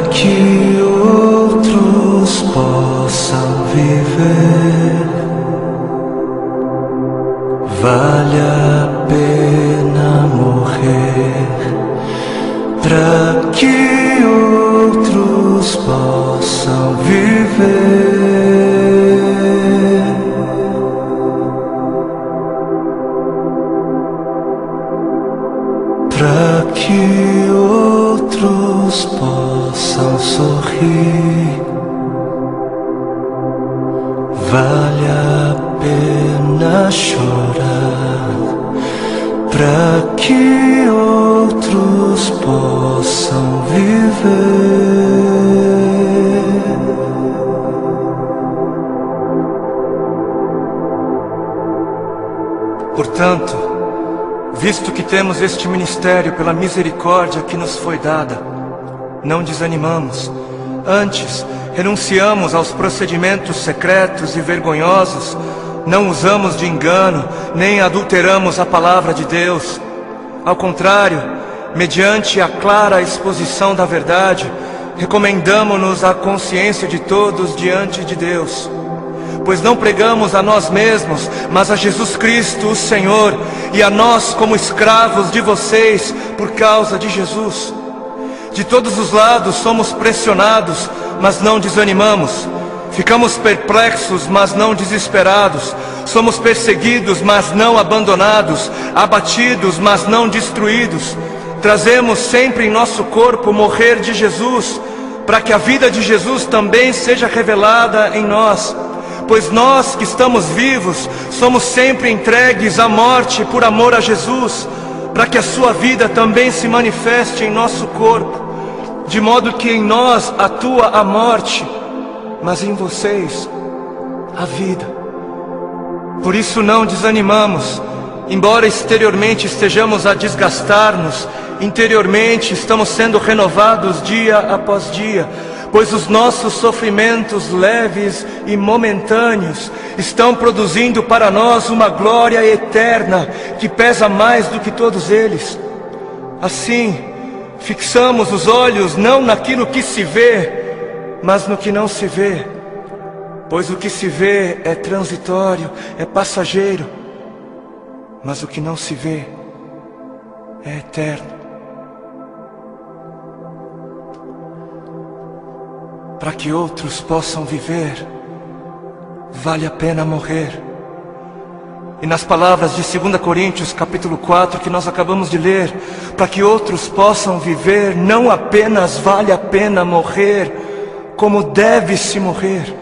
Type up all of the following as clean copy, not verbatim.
que outros possam viver. Vale a pena morrer para que outros possam viver. Para que outros possam sorrir. Vale a pena chorar para que outros possam viver. Portanto, visto que temos este ministério pela misericórdia que nos foi dada, não desanimamos. Antes, renunciamos aos procedimentos secretos e vergonhosos, não usamos de engano, nem adulteramos a palavra de Deus. Ao contrário, mediante a clara exposição da verdade, recomendamo-nos à consciência de todos diante de Deus. Pois não pregamos a nós mesmos, mas a Jesus Cristo, o Senhor, e a nós como escravos de vocês por causa de Jesus. De todos os lados somos pressionados, mas não desanimamos. Ficamos perplexos, mas não desesperados. Somos perseguidos, mas não abandonados. Abatidos, mas não destruídos. Trazemos sempre em nosso corpo o morrer de Jesus, para que a vida de Jesus também seja revelada em nós. Pois nós que estamos vivos, somos sempre entregues à morte por amor a Jesus, para que a sua vida também se manifeste em nosso corpo, de modo que em nós atua a morte, mas em vocês a vida. Por isso não desanimamos, embora exteriormente estejamos a desgastar-nos, interiormente estamos sendo renovados dia após dia, pois os nossos sofrimentos leves e momentâneos estão produzindo para nós uma glória eterna que pesa mais do que todos eles. Assim, fixamos os olhos não naquilo que se vê, mas no que não se vê, pois o que se vê é transitório, é passageiro, mas o que não se vê é eterno. Para que outros possam viver, vale a pena morrer. E nas palavras de 2 Coríntios capítulo 4 que nós acabamos de ler, para que outros possam viver, não apenas vale a pena morrer, como deve-se morrer.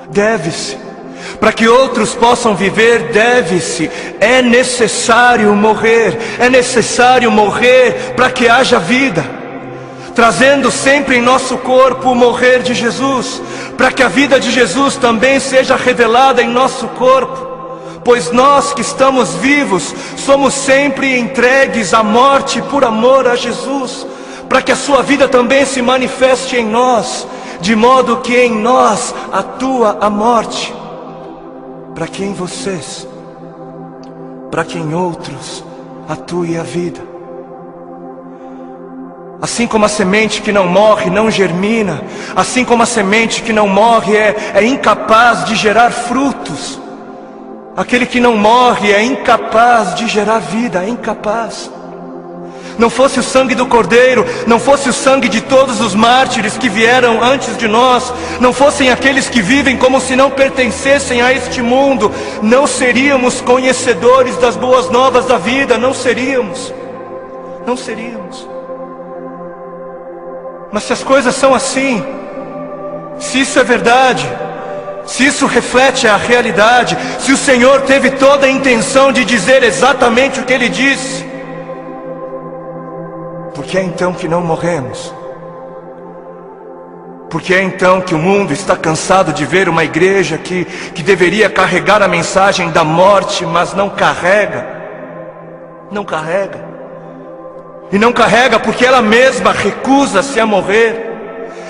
Deve-se. Para que outros possam viver, deve-se. É necessário morrer. É necessário morrer para que haja vida. Trazendo sempre em nosso corpo o morrer de Jesus, para que a vida de Jesus também seja revelada em nosso corpo. Pois nós que estamos vivos, somos sempre entregues à morte por amor a Jesus, para que a sua vida também se manifeste em nós, de modo que em nós atua a morte, para que em vocês, para que em outros atue a vida. Assim como a semente que não morre não germina, assim como a semente que não morre é incapaz de gerar frutos, aquele que não morre é incapaz de gerar vida, é incapaz. Não fosse o sangue do Cordeiro, não fosse o sangue de todos os mártires que vieram antes de nós, não fossem aqueles que vivem como se não pertencessem a este mundo, não seríamos conhecedores das boas novas da vida, não seríamos. Mas se as coisas são assim, se isso é verdade, se isso reflete a realidade, se o Senhor teve toda a intenção de dizer exatamente o que Ele disse, por que é então que não morremos? Por que é então que o mundo está cansado de ver uma igreja que deveria carregar a mensagem da morte, mas não carrega? Não carrega. E não carrega porque ela mesma recusa-se a morrer.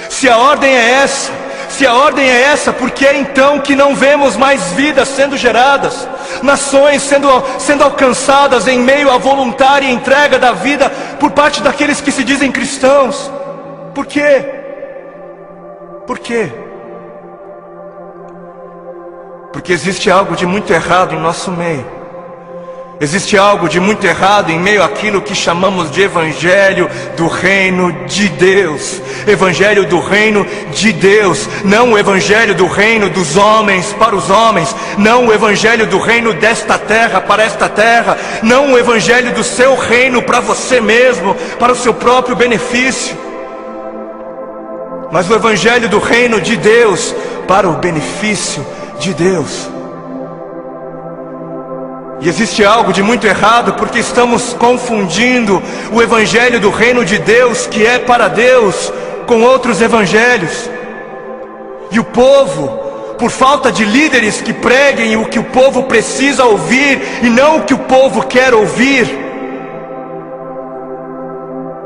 Se a ordem é essa, por que é então que não vemos mais vidas sendo geradas? Nações sendo alcançadas em meio à voluntária entrega da vida por parte daqueles que se dizem cristãos? Por quê? Por quê? Porque existe algo de muito errado em nosso meio. Existe algo de muito errado em meio àquilo que chamamos de Evangelho do Reino de Deus. Evangelho do Reino de Deus. Não o Evangelho do Reino dos homens para os homens. Não o Evangelho do Reino desta terra para esta terra. Não o Evangelho do seu reino para você mesmo, para o seu próprio benefício. Mas o Evangelho do Reino de Deus para o benefício de Deus. E existe algo de muito errado porque estamos confundindo o Evangelho do Reino de Deus, que é para Deus, com outros evangelhos. E o povo, por falta de líderes que preguem o que o povo precisa ouvir e não o que o povo quer ouvir,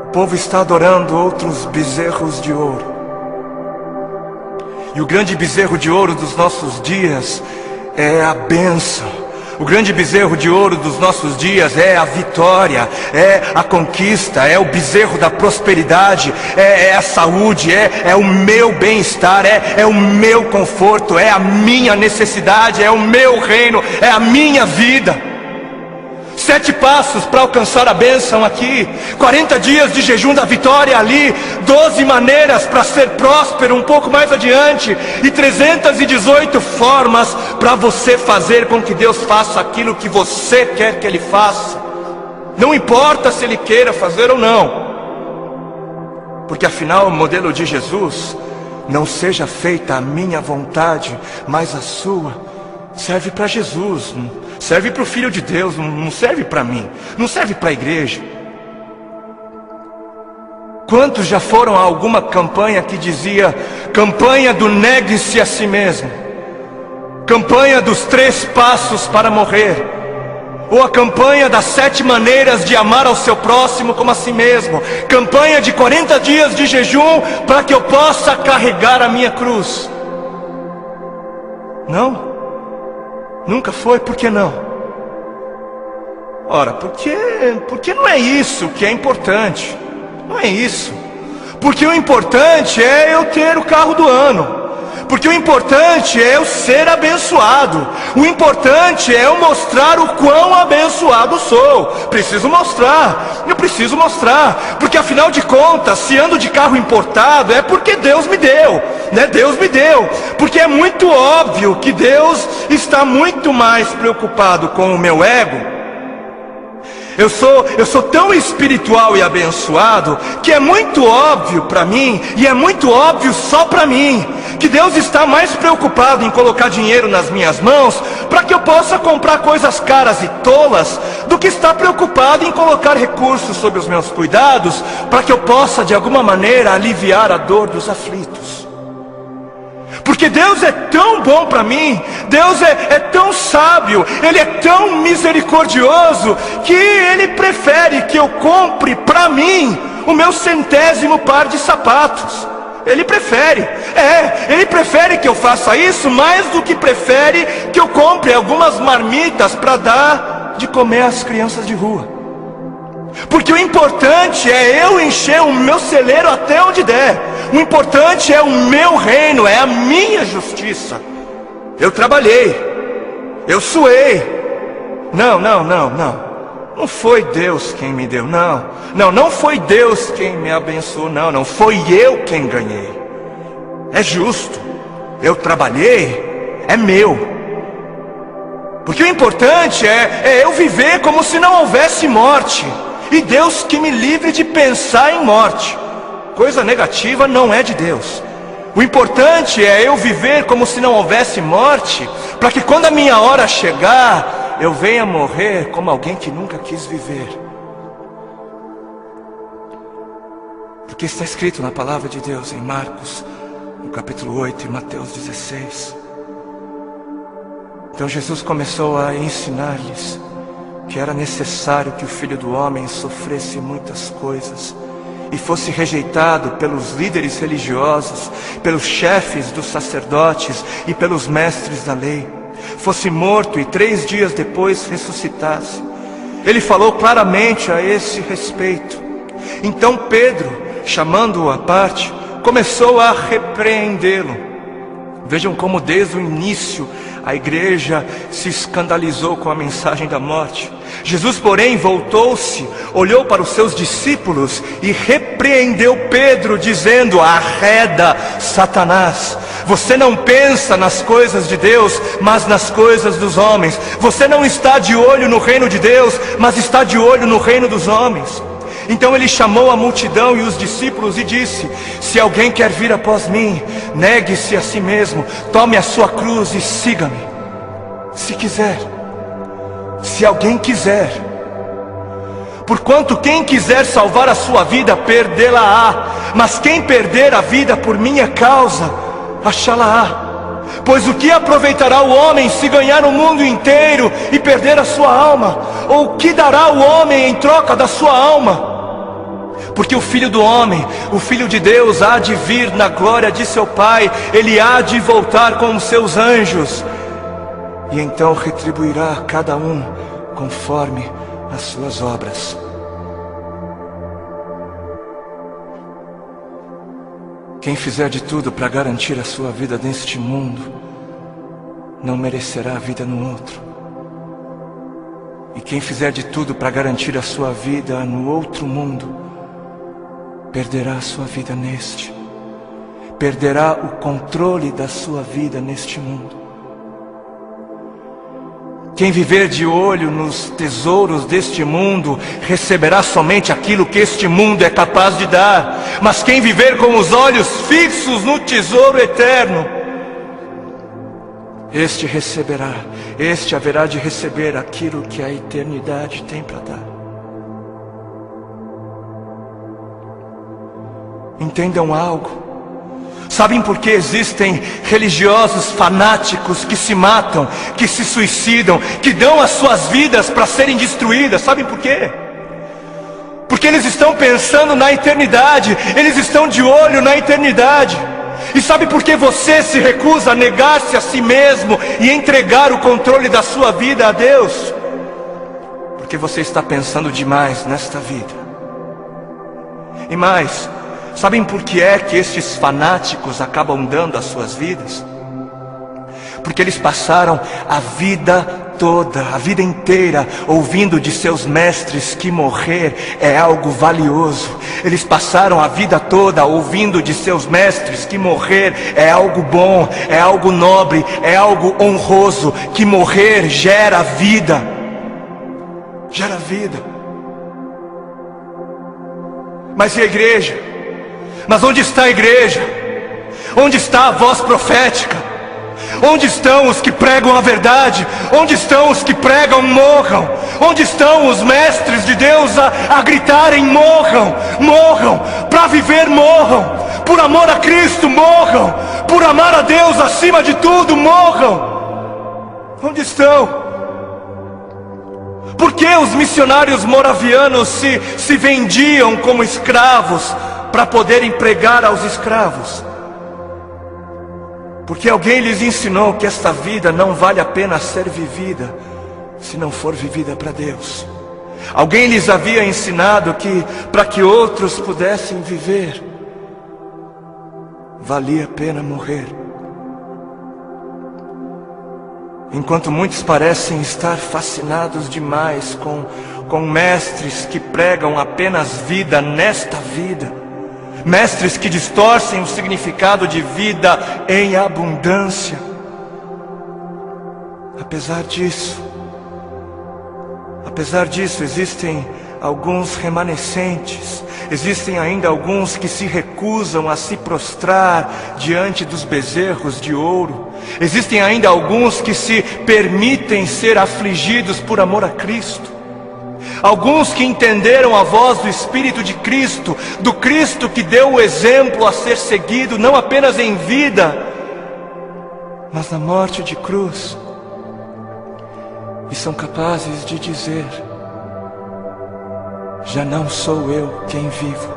o povo está adorando outros bezerros de ouro. E o grande bezerro de ouro dos nossos dias é a bênção. O grande bezerro de ouro dos nossos dias é a vitória, é a conquista, é o bezerro da prosperidade, é a saúde, é o meu bem-estar, é o meu conforto, é a minha necessidade, é o meu reino, é a minha vida. 7 passos para alcançar a bênção aqui, 40 dias de jejum da vitória ali, 12 maneiras para ser próspero um pouco mais adiante, e 318 formas para você fazer com que Deus faça aquilo que você quer que Ele faça. Não importa se Ele queira fazer ou não, porque afinal o modelo de Jesus, não seja feita a minha vontade, mas a sua, serve para Jesus, serve para o Filho de Deus, não serve para mim, não serve para a igreja. Quantos já foram a alguma campanha que dizia campanha do negue-se a si mesmo, campanha dos 3 passos para morrer, ou a campanha das 7 maneiras de amar ao seu próximo como a si mesmo, campanha de 40 dias de jejum para que eu possa carregar a minha cruz? Não? Nunca foi? Por que não? Ora, porque não é isso que é importante. Não é isso. Porque o importante é eu ter o carro do ano. Porque o importante é eu ser abençoado. O importante é eu mostrar o quão abençoado sou. Preciso mostrar. Eu preciso mostrar. Porque afinal de contas, se ando de carro importado, é porque Deus me deu, né? Deus me deu. Porque é muito óbvio que Deus está muito mais preocupado com o meu ego. Eu sou tão espiritual e abençoado que é muito óbvio para mim, e é muito óbvio só para mim, que Deus está mais preocupado em colocar dinheiro nas minhas mãos para que eu possa comprar coisas caras e tolas, do que está preocupado em colocar recursos sob os meus cuidados para que eu possa de alguma maneira aliviar a dor dos aflitos. Porque Deus é tão bom para mim, Deus é tão sábio, Ele é tão misericordioso, que Ele prefere que eu compre para mim o meu 100º par de sapatos. Ele prefere, Ele prefere que eu faça isso mais do que prefere que eu compre algumas marmitas para dar de comer às crianças de rua. Porque o importante é eu encher o meu celeiro até onde der. O importante é o meu reino, é a minha justiça. Eu trabalhei, eu suei. Não foi Deus quem me deu, não foi Deus quem me abençoou, não foi eu quem ganhei. É justo, eu trabalhei, é meu. Porque o importante é eu viver como se não houvesse morte. E Deus que me livre de pensar em morte. Coisa negativa não é de Deus. O importante é eu viver como se não houvesse morte, para que quando a minha hora chegar, eu venha morrer como alguém que nunca quis viver. Porque está escrito na palavra de Deus em Marcos, no capítulo 8 e Mateus 16. Então Jesus começou a ensinar-lhes que era necessário que o Filho do Homem sofresse muitas coisas e fosse rejeitado pelos líderes religiosos, pelos chefes dos sacerdotes e pelos mestres da lei, fosse morto e 3 dias depois ressuscitasse. Ele falou claramente a esse respeito. Então Pedro, chamando-o à parte, começou a repreendê-lo. Vejam como desde o início a igreja se escandalizou com a mensagem da morte. Jesus, porém, voltou-se, olhou para os seus discípulos e repreendeu Pedro, dizendo: arreda, Satanás, você não pensa nas coisas de Deus, mas nas coisas dos homens. Você não está de olho no reino de Deus, mas está de olho no reino dos homens. Então ele chamou a multidão e os discípulos e disse: se alguém quer vir após mim, negue-se a si mesmo, tome a sua cruz e siga-me. Se quiser, se alguém quiser. Porquanto quem quiser salvar a sua vida, perdê-la-á. Mas quem perder a vida por minha causa, achá-la-á. Pois o que aproveitará o homem se ganhar o mundo inteiro e perder a sua alma? Ou o que dará o homem em troca da sua alma? Porque o Filho do Homem, o Filho de Deus, há de vir na glória de seu Pai. Ele há de voltar com os seus anjos, e então retribuirá a cada um conforme as suas obras. Quem fizer de tudo para garantir a sua vida neste mundo, não merecerá a vida no outro. E quem fizer de tudo para garantir a sua vida no outro mundo, perderá a sua vida neste. Perderá o controle da sua vida neste mundo. Quem viver de olho nos tesouros deste mundo, receberá somente aquilo que este mundo é capaz de dar. Mas quem viver com os olhos fixos no tesouro eterno, este receberá, este haverá de receber aquilo que a eternidade tem para dar. Entendam algo. Sabem por que existem religiosos fanáticos que se matam, que se suicidam, que dão as suas vidas para serem destruídas? Sabem por quê? Porque eles estão pensando na eternidade, eles estão de olho na eternidade. E sabe por que você se recusa a negar-se a si mesmo e entregar o controle da sua vida a Deus? Porque você está pensando demais nesta vida. E mais, sabem por que é que estes fanáticos acabam dando as suas vidas? Porque eles passaram a vida toda, a vida inteira, ouvindo de seus mestres que morrer é algo valioso. Eles passaram a vida toda ouvindo de seus mestres que morrer é algo bom, é algo nobre, é algo honroso, que morrer gera vida. Gera vida. Mas e a igreja? Mas onde está a igreja? Onde está a voz profética? Onde estão os que pregam a verdade? Onde estão os que pregam morram? Onde estão os mestres de Deus a gritarem morram? Morram, para viver morram, por amor a Cristo morram, por amar a Deus acima de tudo morram. Onde estão? Por que os missionários moravianos se vendiam como escravos para poderem pregar aos escravos? Porque alguém lhes ensinou que esta vida não vale a pena ser vivida se não for vivida para Deus. Alguém lhes havia ensinado que para que outros pudessem viver, valia a pena morrer. Enquanto muitos parecem estar fascinados demais com mestres que pregam apenas vida nesta vida, mestres que distorcem o significado de vida em abundância. Apesar disso, existem alguns remanescentes, existem ainda alguns que se recusam a se prostrar diante dos bezerros de ouro, existem ainda alguns que se permitem ser afligidos por amor a Cristo. Alguns que entenderam a voz do Espírito de Cristo, do Cristo que deu o exemplo a ser seguido, não apenas em vida, mas na morte de cruz, e são capazes de dizer: já não sou eu quem vivo,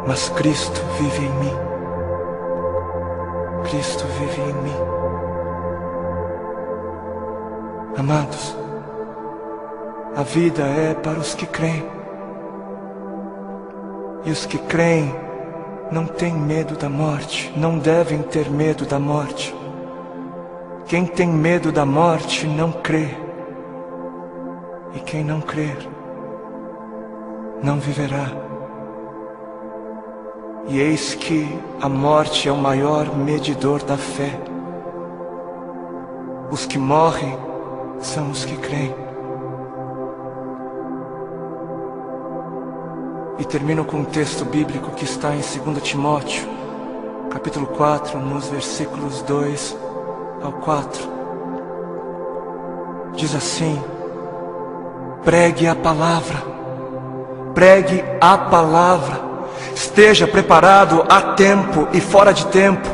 mas Cristo vive em mim. Cristo vive em mim. Amados, a vida é para os que creem. E os que creem não têm medo da morte, não devem ter medo da morte. Quem tem medo da morte não crê. E quem não crer, não viverá. E eis que a morte é o maior medidor da fé. Os que morrem são os que creem. E termino com um texto bíblico que está em 2 Timóteo, capítulo 4, nos versículos 2 ao 4. Diz assim: pregue a palavra, pregue a palavra, esteja preparado a tempo e fora de tempo,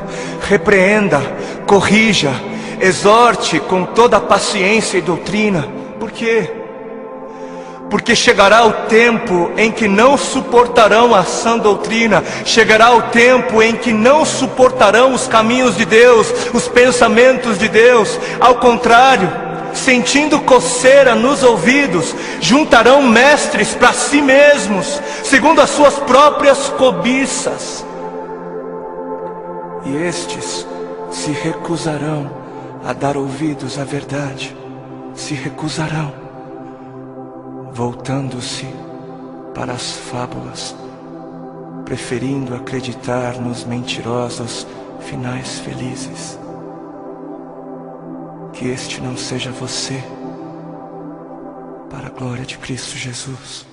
repreenda, corrija, exorte com toda a paciência e doutrina. Por quê? Porque chegará o tempo em que não suportarão a sã doutrina, chegará o tempo em que não suportarão os caminhos de Deus, os pensamentos de Deus. Ao contrário, sentindo coceira nos ouvidos, juntarão mestres para si mesmos, segundo as suas próprias cobiças. E estes se recusarão a dar ouvidos à verdade, se recusarão, voltando-se para as fábulas, preferindo acreditar nos mentirosos finais felizes. Que este não seja você, para a glória de Cristo Jesus.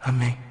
Amém.